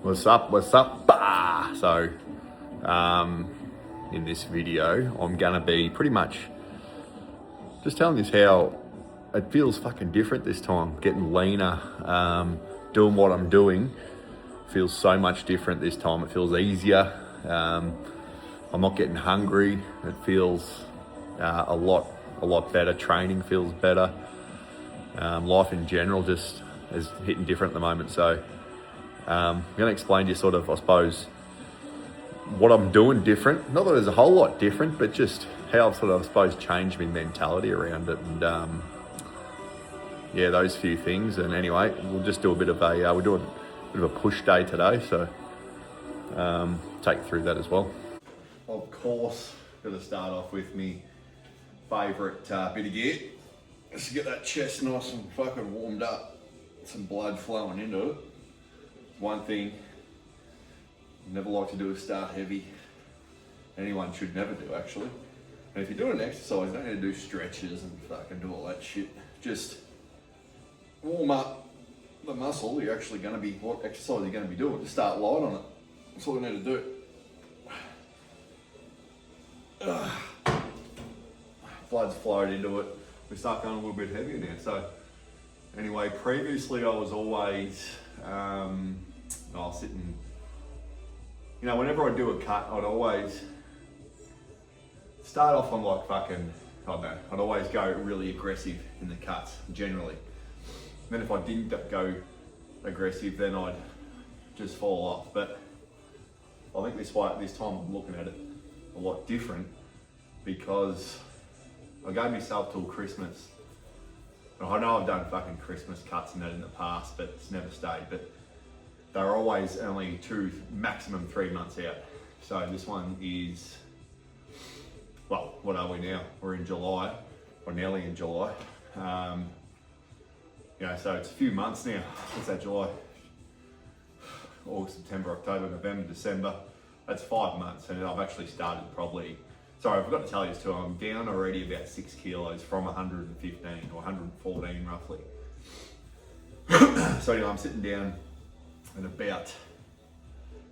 What's up? What's up? Bah! So, in this video, I'm gonna be pretty much just telling you how it feels fucking different this time. Getting leaner, doing what I'm doing feels so much different this time. It feels easier. I'm not getting hungry. It feels a lot better. Training feels better. Life in general just is hitting different at the moment. So I'm going to explain to you sort of, I suppose, what I'm doing different. Not that there's a whole lot different, but just how I've sort of, I suppose, changed my mentality around it. And yeah, those few things. And anyway, we'll just do a bit of we're doing a bit of a push day today. So take you through that as well. Of course, going to start off with me favourite bit of gear. Just to get that chest nice and fucking warmed up, some blood flowing into it. One thing I never like to do is start heavy. Anyone should never do, actually. And if you're doing an exercise, you don't need to do stretches and fucking do all that shit. Just warm up the muscle you're actually going to be, what exercise you're going to be doing. Just start light on it. That's all you need to do. Blood's flowed into it. We start going a little bit heavier now. So anyway, previously I was always, I was sitting, you know, whenever I do a cut, I'd always start off on like fucking, I don't know, I'd always go really aggressive in the cuts, generally. And then if I didn't go aggressive, then I'd just fall off. But I think this time I'm looking at it a lot different because I gave myself till Christmas. I know I've done fucking Christmas cuts and that in the past, but it's never stayed. But they're always only 2, maximum 3 months out. So this one is, well, what are we now? We're in July, or nearly in July. You know, so it's a few months now. What's that, July? August, September, October, November, December. That's 5 months, and I've actually started probably, sorry, I forgot to tell you this too, I'm down already about 6 kilos from 115 or 114 roughly. So anyway, I'm sitting down at about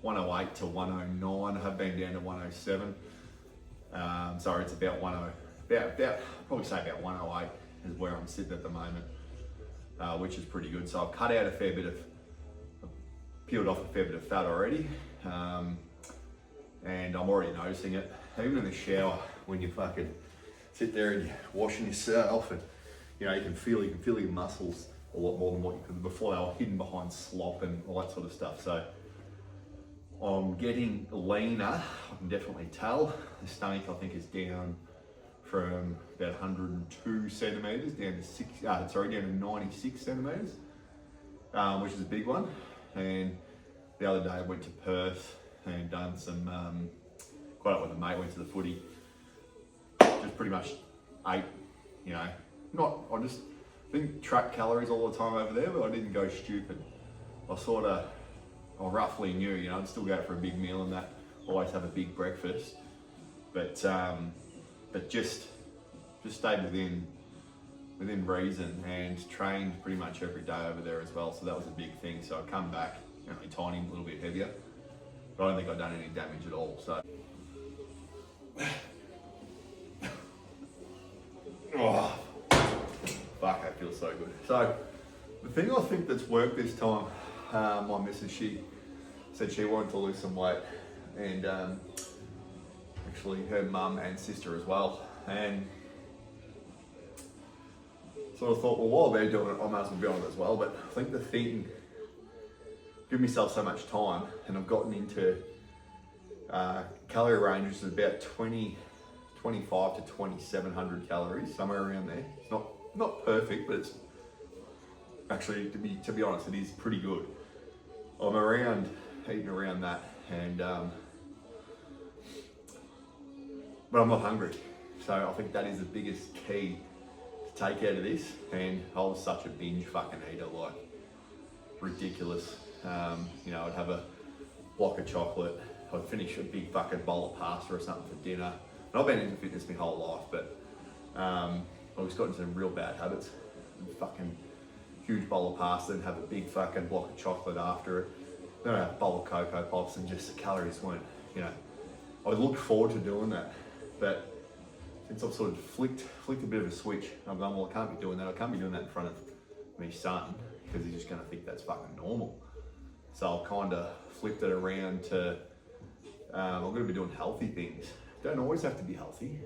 108 to 109. I have been down to 107. Sorry, it's about probably say about 108 is where I'm sitting at the moment, which is pretty good. So I've cut out a fair bit of, peeled off a fair bit of fat already. And I'm already noticing it. Even in the shower, when you fucking sit there and you're washing yourself, and you know you can feel your muscles a lot more than what you could before. They were hidden behind slop and all that sort of stuff. So I'm getting leaner. I can definitely tell. The stomach, I think, is down from about 102 centimeters down to 96 centimeters, which is a big one. And the other day I went to Perth and done some, caught up with a mate, went to the footy, just pretty much ate, you know, I didn't track calories all the time over there, but I didn't go stupid. I roughly knew, you know, I'd still go out for a big meal and that, always have a big breakfast, but just stayed within reason and trained pretty much every day over there as well, so that was a big thing. So I come back, only tiny, a little bit heavier, but I don't think I've done any damage at all. So, oh, fuck, that feels so good. So, the thing I think that's worked this time, my missus, she said she wanted to lose some weight, and actually her mum and sister as well. And so I thought, well, while they're doing it, I might as well be on it as well. But I think the thing, give myself so much time, and I've gotten into calorie ranges of about 25 to 2,700 calories, somewhere around there. It's not perfect, but it's actually, to be honest, it is pretty good. I'm eating around that, and but I'm not hungry. So I think that is the biggest key to take out of this. And I was such a binge fucking eater, like ridiculous. You know, I'd have a block of chocolate, I'd finish a big fucking bowl of pasta or something for dinner. And I've been into fitness my whole life, but I was got into some real bad habits. Fucking huge bowl of pasta and have a big fucking block of chocolate after it. then I had a bowl of Cocoa Pops and just the calories weren't, you know, I looked forward to doing that. But since I've sort of flicked a bit of a switch, I've gone, well, I can't be doing that. I can't be doing that in front of my son because he's just going to think that's fucking normal. So I've kind of flipped it around to, I'm going to be doing healthy things. Don't always have to be healthy.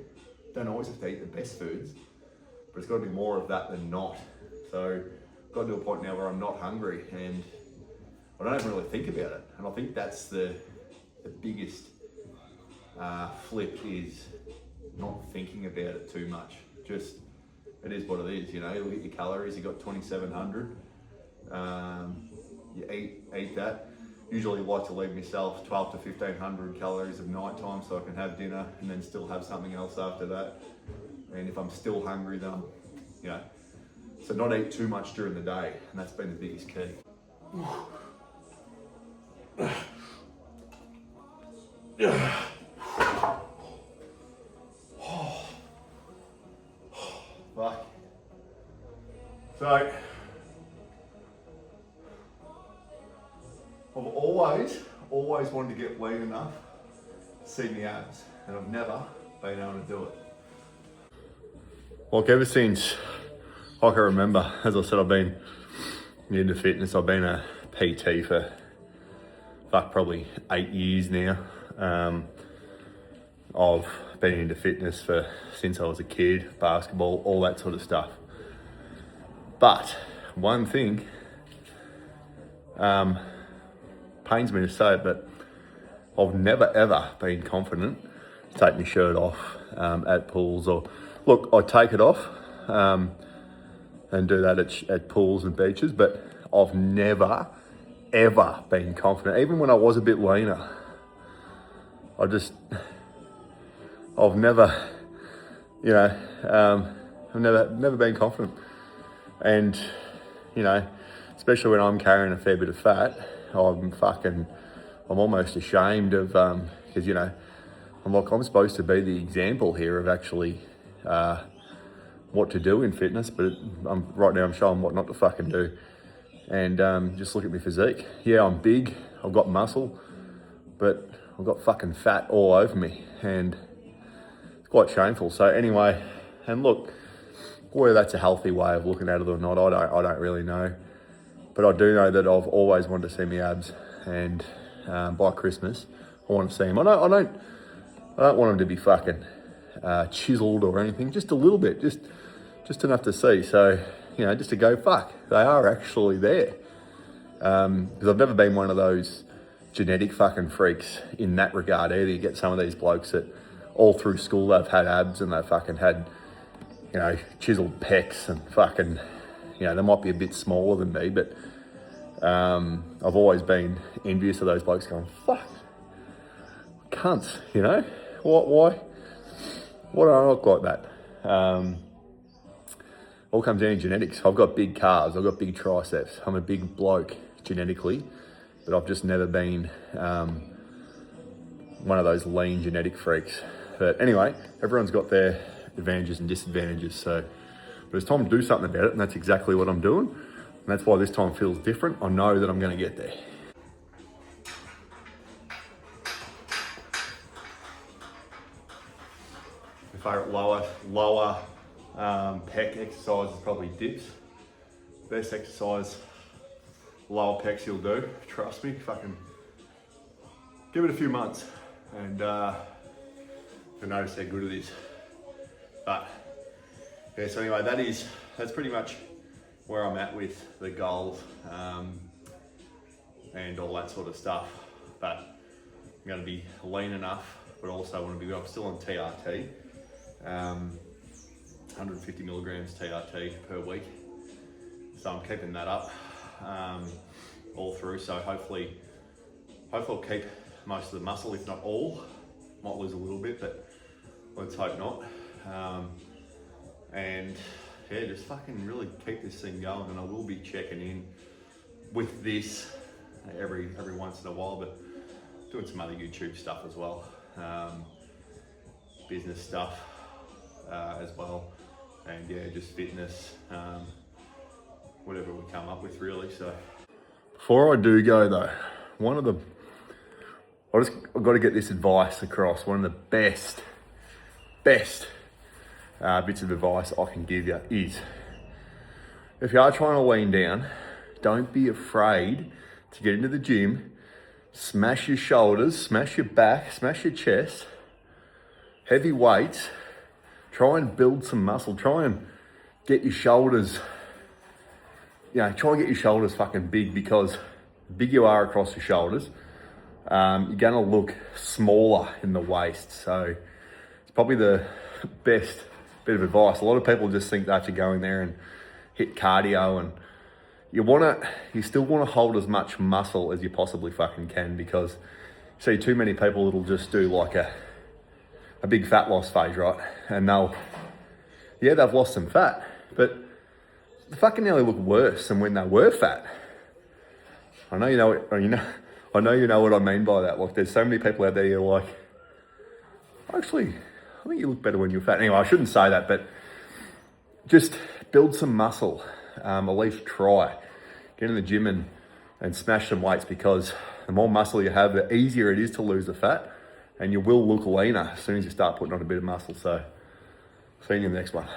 Don't always have to eat the best foods, but it's got to be more of that than not. So I've got to a point now where I'm not hungry and I don't even really think about it. And I think that's the biggest flip is not thinking about it too much. Just, it is what it is, you know, you look at your calories, you got 2,700, you eat that. Usually like to leave myself 12 to 1,500 calories of night time so I can have dinner and then still have something else after that. And if I'm still hungry, then, you know, so not eat too much during the day, and that's been the biggest key. Fuck. So, I've always wanted to get lean enough to see me abs, and I've never been able to do it. Like ever since I can remember, as I said, I've been into fitness. I've been a PT for probably 8 years now. I've been into fitness since I was a kid, basketball, all that sort of stuff. But one thing, pains me to say it, but I've never ever been confident to take my shirt off at pools, or look, I take it off and do that at pools and beaches, but I've never ever been confident. Even when I was a bit leaner, I've never, you know, I've never been confident. And, you know, especially when I'm carrying a fair bit of fat, I'm almost ashamed of, because, you know, I'm supposed to be the example here of actually what to do in fitness, but right now I'm showing what not to fucking do. And just look at my physique. Yeah, I'm big, I've got muscle, but I've got fucking fat all over me, and it's quite shameful. So anyway, and look, whether that's a healthy way of looking at it or not, I don't really know. But I do know that I've always wanted to see my abs, and by Christmas, I want to see them. I don't want them to be fucking chiseled or anything, just a little bit, just enough to see. So, you know, just to go, fuck, they are actually there. Because I've never been one of those genetic fucking freaks in that regard either. You get some of these blokes that all through school they've had abs and they've fucking had, you know, chiseled pecs and fucking, you know, they might be a bit smaller than me, but I've always been envious of those blokes going, fuck, cunts, you know? Why do I look like that? All comes down to genetics. I've got big calves, I've got big triceps. I'm a big bloke genetically, but I've just never been one of those lean genetic freaks. But anyway, everyone's got their advantages and disadvantages. So, but it's time to do something about it, and that's exactly what I'm doing. And that's why this time feels different. I know that I'm going to get there. My favourite lower pec exercise is probably dips. Best exercise, lower pecs you'll do. Trust me, fucking give it a few months and you'll notice how good it is. But yeah, so anyway, that's pretty much where I'm at with the goals and all that sort of stuff. But I'm going to be lean enough, but also want to be, I'm still on TRT. 150 milligrams TRT per week. So I'm keeping that up all through. So hopefully I'll keep most of the muscle, if not all. Might lose a little bit, but let's hope not. And yeah, just fucking really keep this thing going. And I will be checking in with this every once in a while, but doing some other YouTube stuff as well, business stuff as well, and yeah, just fitness, whatever we come up with really. So before I do go though, I've got to get this advice across. One of the best bits of advice I can give you is, if you are trying to lean down, don't be afraid to get into the gym, smash your shoulders, smash your back, smash your chest, heavy weights, try and build some muscle, try and get your shoulders, try and get your shoulders fucking big, because the bigger you are across your shoulders, you're gonna look smaller in the waist. So it's probably the best bit of advice. A lot of people just think that you go in there and hit cardio, and you still wanna hold as much muscle as you possibly fucking can, because you see too many people that'll just do like a big fat loss phase, right? And they've lost some fat, but they fucking nearly look worse than when they were fat. I know you know what I mean by that. Like, there's so many people out there you're like, actually, I think you look better when you're fat. Anyway, I shouldn't say that, but just build some muscle. At least try. Get in the gym and smash some weights, because the more muscle you have, the easier it is to lose the fat, and you will look leaner as soon as you start putting on a bit of muscle. So, see you in the next one.